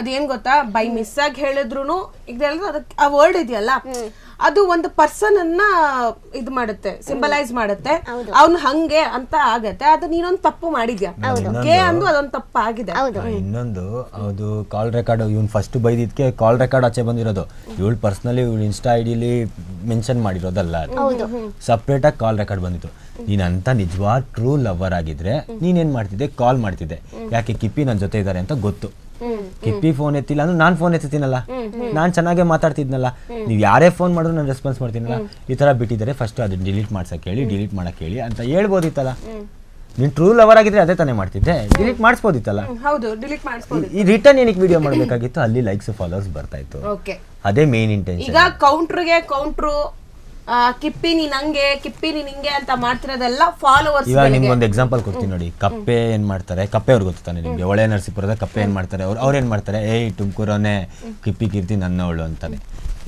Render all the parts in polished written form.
ಅದೇನ್ ಗೊತ್ತಾ, by miss ಆಗಿ ಹೇಳಿದ್ರು ಈಗ ಅದಕ್ಕೆ ಆ ವರ್ಡ್ ಇದೆಯಲ್ಲ, ಅದು ಒಂದು ಪರ್ಸನ್ ಅನ್ನ ಇದು ಮಾಡುತ್ತೆ, ಸಿಂಬಲೈಸ್ ಮಾಡುತ್ತೆ. ಅವ್ನು ಹಂಗೆ ಅಂತ ಆಗತ್ತೆ. ಅದು ನೀನೊಂದು ತಪ್ಪು ಮಾಡಿದ್ಯಾ, ಗೆ ಅಂದು ಅದೊಂದು ತಪ್ಪು ಆಗಿದೆ. ಇನ್ನೊಂದು ಅದು ಕಾಲ್ ರೆಕಾರ್ಡ್, ಇವ್ನು ಫಸ್ಟ್ ಬೈದಿದ್ಕೆ ಕಾಲ್ ರೆಕಾರ್ಡ್ ಆಚೆ ಬಂದಿರೋದು. ಇವಳು ಪರ್ಸನಲಿ ಇವಳು ಇನ್ಸ್ಟಾ ಐಡಿಲಿ ಮೆನ್ಷನ್ ಮಾಡಿರೋದಲ್ಲ, ಸಪ್ರೇಟ್ ಆಗಿ ಕಾಲ್ ರೆಕಾರ್ಡ್ ಬಂದಿತ್ತು. ನೀನಂತ ನಿಜವಾದ ಟ್ರೂ ಲವರ್ ಆಗಿದ್ರೆ ನೀನೇನ್ ಮಾಡ್ತಿದ್ದೆ, ಕಾಲ್ ಮಾಡ್ತಿದ್ದೆ. ಯಾಕೆ ಕಿಪ್ಪಿ ನನ್ನ ಜೊತೆ ಇದ್ದಾರೆ ಅಂತ ಗೊತ್ತು. ಕಿಪ್ಪಿ ಫೋನ್ ಎತ್ತಿಲ್ಲ ಅಂದ್ರೆ ನಾನ್ ಫೋನ್ ಎತ್ತೀನಲ್ಲ, ನಾನ್ ಚೆನ್ನಾಗೇ ಮಾತಾಡ್ತಿದ್ನಲ್ಲ. ನೀವ್ ಯಾರೇ ಫೋನ್ ಮಾಡಿದ್ರು ನಾನು ರೆಸ್ಪಾನ್ಸ್ ಮಾಡ್ತೀನಲ್ಲ. ಈ ತರ ಬಿಟ್ಟಿದ್ದಾರೆ, ಫಸ್ಟ್ ಅದನ್ನ ಡಿಲೀಟ್ ಮಾಡ್ಸಕ್ ಹೇಳಿ, ಡಿಲೀಟ್ ಮಾಡಕ್ ಹೇಳಿ ಅಂತ ಹೇಳ್ಬೋದಿತ್ತಲ್ಲ. ನೀನ್ ಟ್ರೂ ಲವರ್ ಆಗಿದ್ರೆ ಅದೇ ತಾನೇ ಮಾಡ್ತಿದ್ದೆ, ಡಿಲೀಟ್ ಮಾಡಿಸ್ಬೋದಿತ್ತಲ್ಲ. ಹೌದು, ಡಿಲೀಟ್ ಮಾಡಿಸ್ಬೋದು. ಈ ರಿಟರ್ನ್ ಏನಕ್ಕೆ ವಿಡಿಯೋ ಮಾಡ್ಬೇಕಾಗಿತ್ತು, ಅಲ್ಲಿ ಲೈಕ್ಸ್ ಫಾಲೋವರ್ಸ್ ಬರ್ತಾ ಇತ್ತು. ಅದೇ ಮೇನ್ ಇಂಟೆನ್ಷನ್. ಈಗ ಕೌಂಟ್ರಿಗೆ ಕೌಂಟ್ರು ಕಿಪ್ಪಿ ನೀನ್ ಹಂಗೆ, ಕಿಪ್ಪಿ ನೀನ್ ಹಿಂಗೆ ಅಂತ ಮಾಡ್ತಿರೋದೆಲ್ಲ ಫಾಲೋವರ್ಸ್. ಇವಾಗ ನಿಮ್ಗೆ ಒಂದು ಎಕ್ಸಾಂಪಲ್ ಕೊಡ್ತೀನಿ ನೋಡಿ. ಕಪ್ಪೆ ಏನ್ ಮಾಡ್ತಾರೆ, ಕಪ್ಪೆ ಅವ್ರಿಗೆ ಗೊತ್ತಾನೆ ನಿಮ್ಗೆ, ಒಳ್ಳೆ ನರಸೀಪುರದ ಕಪ್ಪೆ ಏನ್ ಮಾಡ್ತಾರೆ, ಅವ್ರು ಏನ್ ಮಾಡ್ತಾರೆ, ತುಮಕೂರವನೇ ಕಿಪ್ಪಿ ಕೀರ್ತಿ ನನ್ನವಳು ಅಂತಾನೆ.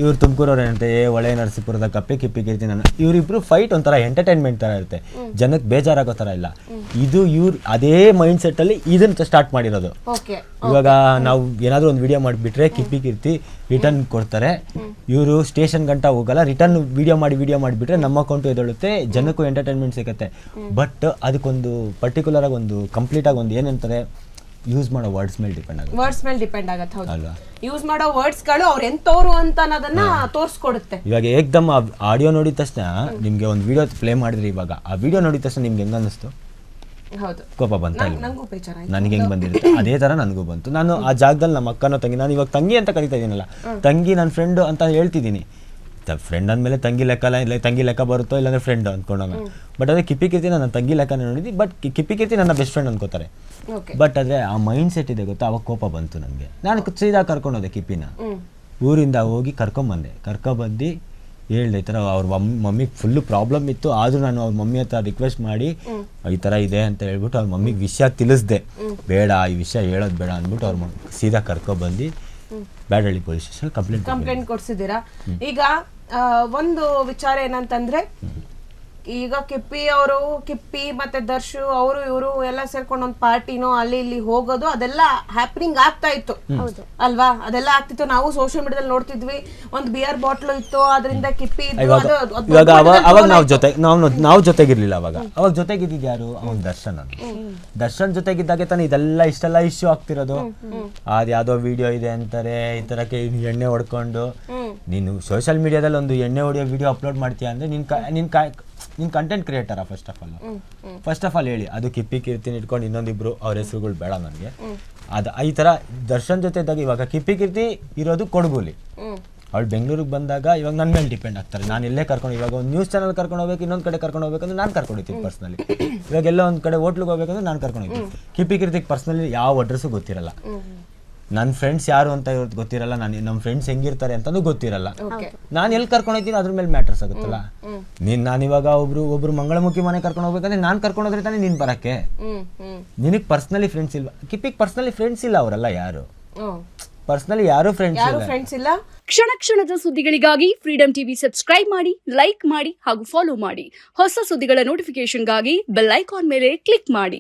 ಇವ್ರು ತುಮಕೂರವ್ರು ಏನಂತೆ, ಒಳ್ಳೆ ನರಸೀಪುರದ ಕಪ್ಪೆ ಕಿಪ್ಪಿ ಕೀರ್ತಿ ನನ್ನ. ಇವರಿಬ್ರು ಫೈಟ್ ಒಂಥರ ಎಂಟರ್ಟೈನ್ಮೆಂಟ್ ತರ ಇರುತ್ತೆ, ಜನಕ್ಕೆ ಬೇಜಾರಾಗೋ ತರ ಇಲ್ಲ. ಇದು ಇವ್ರು ಅದೇ ಮೈಂಡ್ ಸೆಟ್ ಅಲ್ಲಿ ಇದನ್ನ ಸ್ಟಾರ್ಟ್ ಮಾಡಿರೋದು. ಇವಾಗ ನಾವು ಏನಾದ್ರು ಒಂದು ವಿಡಿಯೋ ಮಾಡಿಬಿಟ್ರೆ ಕಿಪ್ಪಿ ಕೀರ್ತಿ ರಿಟರ್ನ್ ಕೊಡ್ತಾರೆ. ಇವರು ಸ್ಟೇಷನ್ ಗಂಟ ಹೋಗಲ್ಲ, ರಿಟರ್ನ್ ವಿಡಿಯೋ ಮಾಡಿಬಿಟ್ರೆ ನಮ್ಮ ಅಕೌಂಟ್ ಎದೊಳುತ್ತೆ, ಜನಕ್ಕೂ ಎಂಟರ್ಟೈನ್ಮೆಂಟ್ ಸಿಗುತ್ತೆ. ಬಟ್ ಅದಕ್ಕೊಂದು ಪರ್ಟಿಕ್ಯುಲರ್ ಆಗಿ ಒಂದು ಕಂಪ್ಲೀಟ್ ಆಗಿ ಒಂದು ಏನಂತಾರೆ, ಯೂಸ್ ಮಾಡೋ ವರ್ಡ್ಸ್ ಮೇಲೆ ಡಿಪೆಂಡ್ ಆಗುತ್ತೆ. ವರ್ಡ್ಸ್ ಮೇಲೆ ಡಿಪೆಂಡ್ ಆಗುತ್ತೆ. ಹೌದು, ಯೂಸ್ ಮಾಡೋ ವರ್ಡ್ಸ್ ಗಳು ಅವ್ರು ಎಂತವ್ರು ಅಂತ ಅನ್ನೋದನ್ನ ತೋರಿಸ್ಕೊಡುತ್ತೆ. ಇವಾಗ ಏಕ್ದಮ್ ಆಡಿಯೋ ನೋಡಿದ ತಕ್ಷಣ ನಿಮ್ಗೆ ಒಂದು ವಿಡಿಯೋ ಪ್ಲೇ ಮಾಡಿದ್ರಿ, ಇವಾಗ ಆ ವಿಡಿಯೋ ನೋಡಿದ ತಕ್ಷಣ ನಿಮ್ಗೆ ಹೆಂಗ ಅನಿಸ್ತು? ಹೌದು, ಕೋಪ ಬಂತ? ನನಗೆ ಹೆಂಗ್ ಬಂದಿರುತ್ತೆ ಅದೇ ತರ ನನಗೂ ಬಂತು. ನಾನು ಆ ಜಾಗದಲ್ಲಿ ನಮ್ಮ ಅಕ್ಕನೋ ತಂಗಿ, ನಾನು ಇವಾಗ ತಂಗಿ ಅಂತ ಕರಿತಾ ಇದೀನಲ್ಲ, ತಂಗಿ ನನ್ನ ಫ್ರೆಂಡ್ ಅಂತ ಹೇಳ್ತಿದ್ದೀನಿ. ಫ್ರೆಂಡ್ ಅಂದಮೇಲೆ ತಂಗಿ ಲೆಕ್ಕ ಇಲ್ಲ, ತಂಗಿ ಲೆಕ್ಕ ಬರುತ್ತೋ ಇಲ್ಲಾಂದ್ರೆ ಫ್ರೆಂಡ್ ಅಂದ್ಕೊಂಡಾಗ. ಬಟ್ ಅದೇ ಕಿಪ್ಪಿ ಕೀರ್ತಿ ನನ್ನ ತಂಗಿ ಲೆಕ್ಕನ ನೋಡಿದ್ವಿ, ಬಟ್ ಕಿಪ್ಪಿ ಕೀರ್ತಿ ನನ್ನ ಬೆಸ್ಟ್ ಫ್ರೆಂಡ್ ಅನ್ಕೋತಾರೆ. ಬಟ್ ಅದೇ ಆ ಮೈಂಡ್ ಸೆಟ್ ಇದೆ ಗೊತ್ತಾ, ಅವಾಗ ಕೋಪ ಬಂತು ನನಗೆ. ನಾನು ಸೀದಾ ಕರ್ಕೊಂಡೋದೆ ಕಿಪ್ಪಿನ, ಊರಿಂದ ಹೋಗಿ ಕರ್ಕೊಂಬಂದು ಹೇಳ್ದೆ ಈ ಥರ ಅವ್ರ ಮಮ್ಮಿಗೆ ಫುಲ್ಲು ಪ್ರಾಬ್ಲಮ್ ಇತ್ತು. ಆದರೂ ನಾನು ಅವ್ರ ಮಮ್ಮಿ ಹತ್ರ ರಿಕ್ವೆಸ್ಟ್ ಮಾಡಿ ಈ ಥರ ಇದೆ ಅಂತ ಹೇಳ್ಬಿಟ್ಟು ಅವ್ರ ಮಮ್ಮಿಗೆ ವಿಷಯ ತಿಳಿಸ್ದೆ. ಬೇಡ, ಈ ವಿಷಯ ಹೇಳೋದು ಬೇಡ ಅಂದ್ಬಿಟ್ಟು ಅವ್ರ ಸೀದಾ ಕರ್ಕೊಬಂದು ಬ್ಯಾಡಹಳ್ಳಿ ಪೊಲೀಸ್ ಸ್ಟೇಷನ್ ಕಂಪ್ಲೇಂಟ್ ಕೊಡ್ಸಿದ್ದೀರಾ. ಈಗ ಒಂದು ವಿಚಾರ ಏನಂತಂದ್ರೆ, ಈಗ ಕಿಪ್ಪಿ ಮತ್ತೆ ದರ್ಶು ಅವರು ಇವರು ಎಲ್ಲ ಸೇರ್ಕೊಂಡು ಒಂದು ಪಾರ್ಟಿನೋ ಅಲ್ಲಿ ಇಲ್ಲಿ ಹೋಗೋದು, ಅದೆಲ್ಲ ಹ್ಯಾಪನಿಂಗ್ ಆಗ್ತಾ ಇತ್ತು ಅಲ್ವಾ? ಅದೆಲ್ಲ ಆಗ್ತಿತ್ತು, ನಾವು ಸೋಷಿಯಲ್ ಮೀಡಿಯಾದಲ್ಲಿ ನೋಡ್ತಿದ್ವಿ. ಒಂದು ಬಿಯರ್ ಬಾಟ್ಲು ಇತ್ತು, ಅದರಿಂದ ಕಿಪ್ಪಿ ಇವಾಗ ಅವಾಗ ನಾವು ಜೊತೆಗಿರ್ಲಿಲ್ಲ. ಅವಾಗ ಜೊತೆಗಿದ್ದಿದ್ ಯಾರು? ಅವನ್ ದರ್ಶನ್ ಜೊತೆಗಿದ್ದಾಗೆ ತಾನೆ ಇದೆಲ್ಲ ಇಷ್ಟೆಲ್ಲ ಇಶ್ಯೂ ಆಗ್ತಿರೋದು. ಅದ್ ಯಾವ್ದೋ ವಿಡಿಯೋ ಇದೆ ಅಂತಾರೆ, ಈ ತರಕ್ಕೆ ಎಣ್ಣೆ ಹೊಡ್ಕೊಂಡು. ನೀನು ಸೋಷಿಯಲ್ ಮೀಡಿಯಾದಲ್ಲಿ ಒಂದು ಎಣ್ಣೆ ಹೊಡಿಯೋ ವಿಡಿಯೋ ಅಪ್ಲೋಡ್ ಮಾಡ್ತೀಯ ಅಂದ್ರೆ ನೀನ್ ಕಂಟೆಂಟ್ ಕ್ರಿಯೇಟರ? ಫಸ್ಟ್ ಆಫ್ ಆಲ್ ಹೇಳಿ. ಅದು ಕಿಪ್ಪಿ ಕೀರ್ತಿನ ಇಟ್ಕೊಂಡು ಇನ್ನೊಂದಿಬ್ರು ಅವ್ರ ಹೆಸರುಗಳು ಬೇಡ ನನಗೆ. ಈ ತರ ದರ್ಶನ್ ಜೊತೆ ಇದ್ದಾಗ, ಇವಾಗ ಕಿಪ್ಪಿ ಕೀರ್ತಿ ಇರೋದು ಕೊಡಗುಲಿ, ಅವಳು ಬೆಂಗಳೂರಿಗೆ ಬಂದಾಗ ಇವಾಗ ನನ್ನ ಮೇಲೆ ಡಿಪೆಂಡ್ ಆಗ್ತಾರೆ. ನಾನು ಎಲ್ಲೇ ಕರ್ಕೊಂಡು, ಇವಾಗ ಒಂದು ನ್ಯೂಸ್ ಚಾನಲ್ ಕರ್ಕೊಂಡು ಹೋಗ್ಬೇಕು, ಇನ್ನೊಂದು ಕಡೆ ಕರ್ಕೊಂಡು ಹೋಗ್ಬೇಕಂದ್ರೆ ನಾನು ಕರ್ಕೊಂಡು ಹೋಗ್ತೀನಿ ಪರ್ಸ್ನಲಿ. ಇವಾಗ ಎಲ್ಲ ಒಂದು ಕಡೆ ಹೋಟ್ಲಿಗೆ ಹೋಗ್ಬೇಕಂದ್ರೆ ನಾನು ಕರ್ಕೊಂಡು ಹೋಗ್ತೀನಿ. ಕಿಪ್ಪಿ ಕೀರ್ತಿಗೆ ಪರ್ಸ್ನಲಿ ಯಾವ ಅಡ್ರೆಸ್ಸು ಗೊತ್ತಿರಲ್ಲ, ನನ್ನ ಫ್ರೆಂಡ್ಸ್ ಯಾರು ಅಂತ ಇವ್ರದ್ದು ಗೊತ್ತಿರಲ್ಲ, ನಮ್ಮ ಫ್ರೆಂಡ್ಸ್ ಹೆಂಗಿರ್ತಾರೆ ಅಂತಲೂ ಗೊತ್ತಿರಲ್ಲ. ನಾನು ಎಲ್ಲಿ ಕರ್ಕೊಂಡು ಹೋಗ್ತೀನಿ ಅದ್ರ ಮೇಲೆ ಮ್ಯಾಟರ್ಸ್ ಆಗುತ್ತಲ್ಲ. ನಾನಿವಾಗ ಒಬ್ರು ಮಂಗಳಮುಖಿ ಮನೆ ಕರ್ಕೊಂಡು ಹೋಗ್ಬೇಕಂದ್ರೆ ನಾನು ಕರ್ಕೊಂಡು ಹೋದ್ರೆ ತಾನೇ ನೀನ್ ಬರಕ್ಕೆ. ನಿನಗೆ ಪರ್ಸನಲಿ ಫ್ರೆಂಡ್ಸ್ ಇಲ್ವಾ? ಕಿಪ್ಪಿಗೆ ಪರ್ಸನಲಿ ಫ್ರೆಂಡ್ಸ್ ಇಲ್ಲ, ಅವರೆಲ್ಲ ಯಾರು ಪರ್ಸನಲಿ ಯಾರು ಫ್ರೆಂಡ್ಸ್ ಇಲ್ಲ. ಕ್ಷಣ ಕ್ಷಣದ ಸುದ್ದಿಗಳಿಗಾಗಿ ಫ್ರೀಡಂ ಟಿವಿ ಸಬ್ಸ್ಕ್ರೈಬ್ ಮಾಡಿ, ಲೈಕ್ ಮಾಡಿ ಹಾಗೂ ಫಾಲೋ ಮಾಡಿ. ಹೊಸ ಸುದ್ದಿಗಳ ನೋಟಿಫಿಕೇಶನ್ಗಾಗಿ ಬೆಲ್ ಐಕಾನ್ ಮೇಲೆ ಕ್ಲಿಕ್ ಮಾಡಿ.